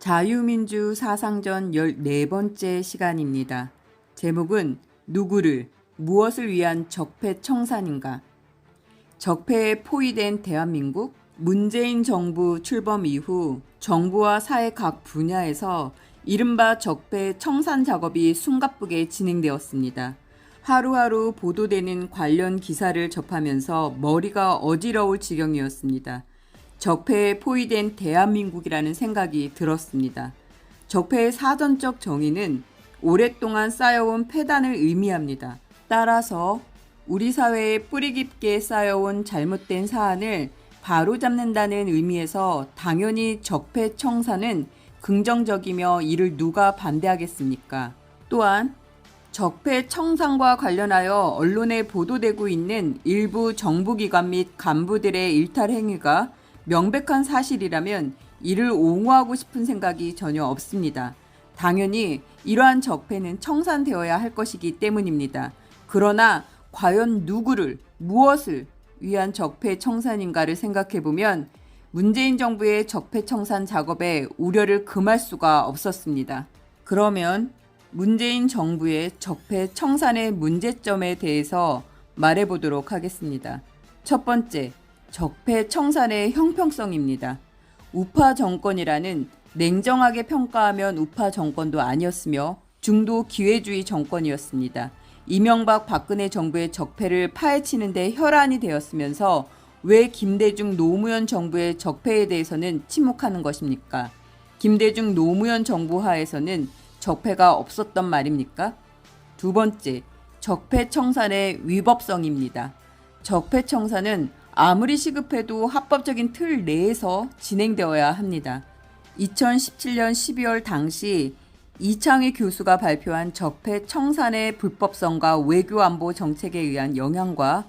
자유민주 사상전 14번째 시간입니다. 제목은 누구를, 무엇을 위한 적폐청산인가? 적폐에 포위된 대한민국, 문재인 정부 출범 이후 정부와 사회 각 분야에서 이른바 적폐 청산 작업이 숨가쁘게 진행되었습니다. 하루하루 보도되는 관련 기사를 접하면서 머리가 어지러울 지경이었습니다. 적폐에 포위된 대한민국이라는 생각이 들었습니다. 적폐의 사전적 정의는 오랫동안 쌓여온 폐단을 의미합니다. 따라서 우리 사회에 뿌리 깊게 쌓여온 잘못된 사안을 바로잡는다는 의미에서 당연히 적폐 청산은 긍정적이며 이를 누가 반대하겠습니까? 또한 적폐 청산과 관련하여 언론에 보도되고 있는 일부 정부기관 및 간부들의 일탈 행위가 명백한 사실이라면 이를 옹호하고 싶은 생각이 전혀 없습니다. 당연히 이러한 적폐는 청산되어야 할 것이기 때문입니다. 그러나 과연 누구를, 무엇을 위한 적폐 청산인가를 생각해보면 문재인 정부의 적폐 청산 작업에 우려를 금할 수가 없었습니다. 그러면 문재인 정부의 적폐 청산의 문제점에 대해서 말해보도록 하겠습니다. 첫 번째, 적폐 청산의 형평성입니다. 우파 정권이라는 냉정하게 평가하면 우파 정권도 아니었으며 중도 기회주의 정권이었습니다. 이명박 박근혜 정부의 적폐를 파헤치는 데 혈안이 되었으면서 왜 김대중 노무현 정부의 적폐에 대해서는 침묵하는 것입니까? 김대중 노무현 정부 하에서는 적폐가 없었던 말입니까? 두 번째, 적폐 청산의 위법성입니다. 적폐 청산은 아무리 시급해도 합법적인 틀 내에서 진행되어야 합니다. 2017년 12월 당시 이창희 교수가 발표한 적폐 청산의 불법성과 외교안보 정책에 의한 영향과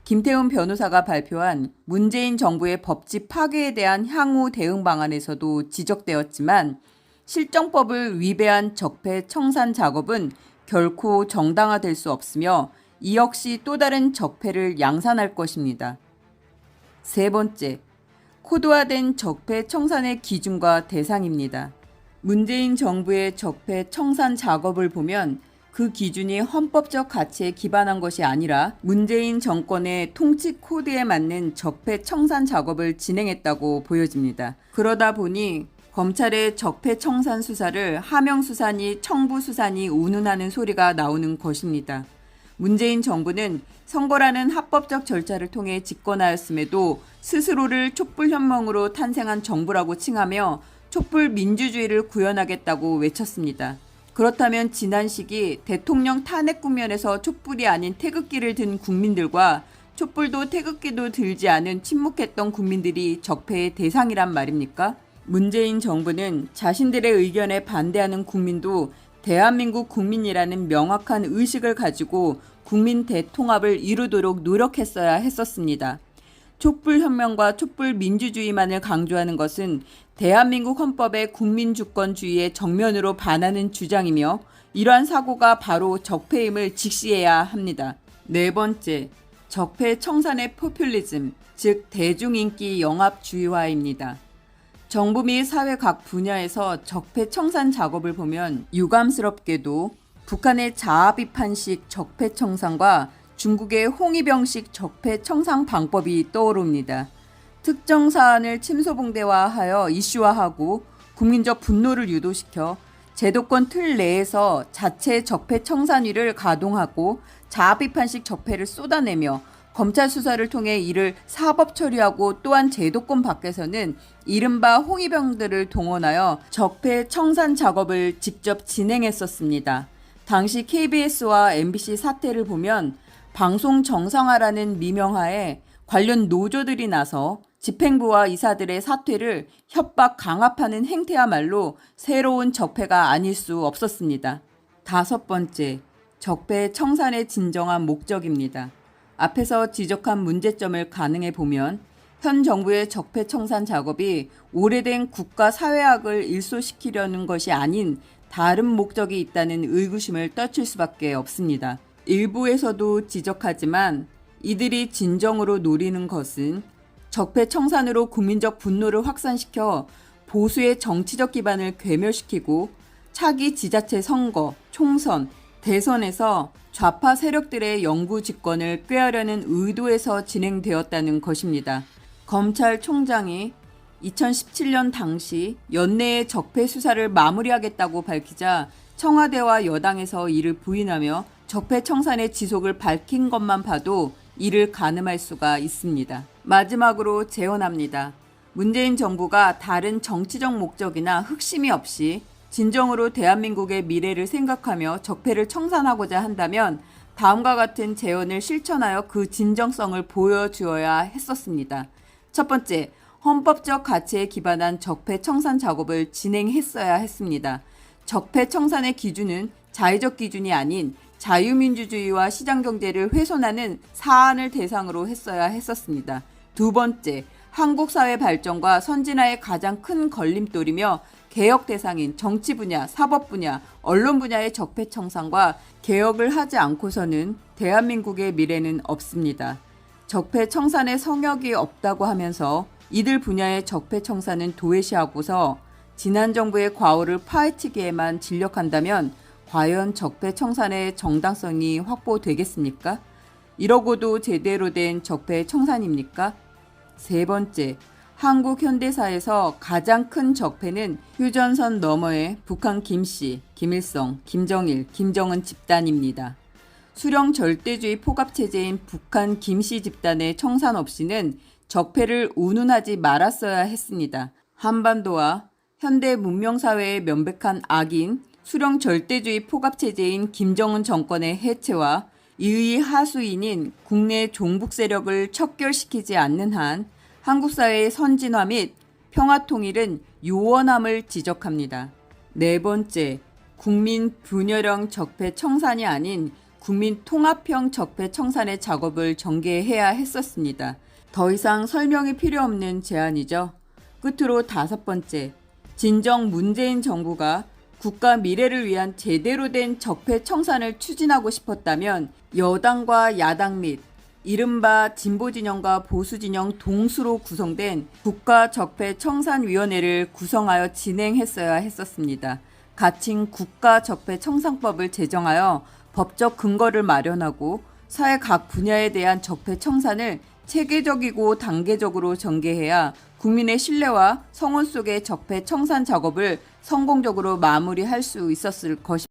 김태훈 변호사가 발표한 문재인 정부의 법치 파괴에 대한 향후 대응 방안에서도 지적되었지만 실정법을 위배한 적폐 청산 작업은 결코 정당화될 수 없으며 이 역시 또 다른 적폐를 양산할 것입니다. 세 번째, 코드화된 적폐 청산의 기준과 대상입니다. 문재인 정부의 적폐 청산 작업을 보면 그 기준이 헌법적 가치에 기반한 것이 아니라 문재인 정권의 통치 코드에 맞는 적폐 청산 작업을 진행했다고 보여집니다. 그러다 보니 검찰의 적폐 청산 수사를 하명 수사니 청부 수사니 운운하는 소리가 나오는 것입니다. 문재인 정부는 선거라는 합법적 절차를 통해 집권하였음에도 스스로를 촛불혁명으로 탄생한 정부라고 칭하며 촛불 민주주의를 구현하겠다고 외쳤습니다. 그렇다면 지난 시기 대통령 탄핵 국면에서 촛불이 아닌 태극기를 든 국민들과 촛불도 태극기도 들지 않은 침묵했던 국민들이 적폐의 대상이란 말입니까? 문재인 정부는 자신들의 의견에 반대하는 국민도 대한민국 국민이라는 명확한 의식을 가지고 국민 대통합을 이루도록 노력했어야 했었습니다. 촛불혁명과 촛불민주주의만을 강조하는 것은 대한민국 헌법의 국민주권주의의 정면으로 반하는 주장이며 이러한 사고가 바로 적폐임을 직시해야 합니다. 네 번째, 적폐 청산의 포퓰리즘, 즉 대중인기 영합주의화입니다. 정부 및 사회 각 분야에서 적폐 청산 작업을 보면 유감스럽게도 북한의 자아비판식 적폐 청산과 중국의 홍위병식 적폐 청산 방법이 떠오릅니다. 특정 사안을 침소봉대화하여 이슈화하고 국민적 분노를 유도시켜 제도권 틀 내에서 자체 적폐 청산위를 가동하고 자아비판식 적폐를 쏟아내며 검찰 수사를 통해 이를 사법 처리하고 또한 제도권 밖에서는 이른바 홍위병들을 동원하여 적폐 청산 작업을 직접 진행했었습니다. 당시 KBS와 MBC 사태를 보면 방송 정상화라는 미명하에 관련 노조들이 나서 집행부와 이사들의 사퇴를 협박 강압하는 행태야말로 새로운 적폐가 아닐 수 없었습니다. 다섯 번째, 적폐 청산의 진정한 목적입니다. 앞에서 지적한 문제점을 가늠해 보면 현 정부의 적폐 청산 작업이 오래된 국가 사회학을 일소시키려는 것이 아닌 다른 목적이 있다는 의구심을 떨칠 수밖에 없습니다. 일부에서도 지적하지만 이들이 진정으로 노리는 것은 적폐 청산으로 국민적 분노를 확산시켜 보수의 정치적 기반을 괴멸시키고 차기 지자체 선거, 총선, 대선에서 좌파 세력들의 영구 집권을 꾀하려는 의도에서 진행되었다는 것입니다. 검찰총장이 2017년 당시 연내에 적폐 수사를 마무리하겠다고 밝히자 청와대와 여당에서 이를 부인하며 적폐 청산의 지속을 밝힌 것만 봐도 이를 가늠할 수가 있습니다. 마지막으로 재언합니다. 문재인 정부가 다른 정치적 목적이나 흑심이 없이 진정으로 대한민국의 미래를 생각하며 적폐를 청산하고자 한다면 다음과 같은 재언을 실천하여 그 진정성을 보여주어야 했었습니다. 첫 번째, 헌법적 가치에 기반한 적폐 청산 작업을 진행했어야 했습니다. 적폐 청산의 기준은 자의적 기준이 아닌 자유민주주의와 시장경제를 훼손하는 사안을 대상으로 했어야 했었습니다. 두 번째, 한국 사회 발전과 선진화의 가장 큰 걸림돌이며 개혁 대상인 정치 분야, 사법 분야, 언론 분야의 적폐 청산과 개혁을 하지 않고서는 대한민국의 미래는 없습니다. 적폐 청산의 성역이 없다고 하면서 이들 분야의 적폐 청산은 도외시하고서 지난 정부의 과오를 파헤치기에만 진력한다면 과연 적폐 청산의 정당성이 확보되겠습니까? 이러고도 제대로 된 적폐 청산입니까? 세 번째, 한국 현대사에서 가장 큰 적폐는 휴전선 너머의 북한 김씨, 김일성, 김정일, 김정은 집단입니다. 수령 절대주의 포갑체제인 북한 김씨 집단의 청산 없이는 적폐를 운운하지 말았어야 했습니다. 한반도와 현대 문명사회의 명백한 악인 수령 절대주의 포갑체제인 김정은 정권의 해체와 이의 하수인인 국내 종북 세력을 척결시키지 않는 한 한국 사회의 선진화 및 평화 통일은 요원함을 지적합니다. 네 번째, 국민 분열형 적폐 청산이 아닌 국민 통합형 적폐 청산의 작업을 전개해야 했었습니다. 더 이상 설명이 필요 없는 제안이죠. 끝으로 다섯 번째, 진정 문재인 정부가 국가 미래를 위한 제대로 된 적폐 청산을 추진하고 싶었다면 여당과 야당 및 이른바 진보진영과 보수진영 동수로 구성된 국가적폐청산위원회를 구성하여 진행했어야 했었습니다. 가칭 국가적폐청산법을 제정하여 법적 근거를 마련하고 사회 각 분야에 대한 적폐청산을 체계적이고 단계적으로 전개해야 국민의 신뢰와 성원 속의 적폐청산 작업을 성공적으로 마무리할 수 있었을 것입니다.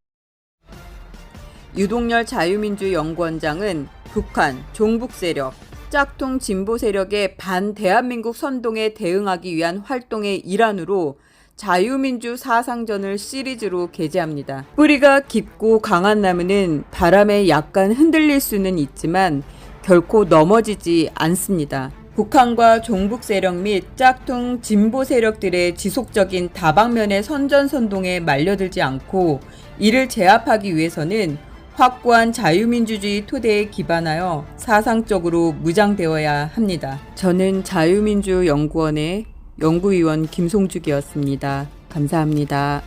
유동열 자유민주연구원장은 북한, 종북 세력, 짝퉁 진보 세력의 반대한민국 선동에 대응하기 위한 활동의 일환으로 자유민주 사상전을 시리즈로 게재합니다. 뿌리가 깊고 강한 나무는 바람에 약간 흔들릴 수는 있지만 결코 넘어지지 않습니다. 북한과 종북 세력 및 짝퉁 진보 세력들의 지속적인 다방면의 선전선동에 말려들지 않고 이를 제압하기 위해서는 확고한 자유민주주의 토대에 기반하여 사상적으로 무장되어야 합니다. 저는 자유민주연구원의 연구위원 김송죽이었습니다. 감사합니다.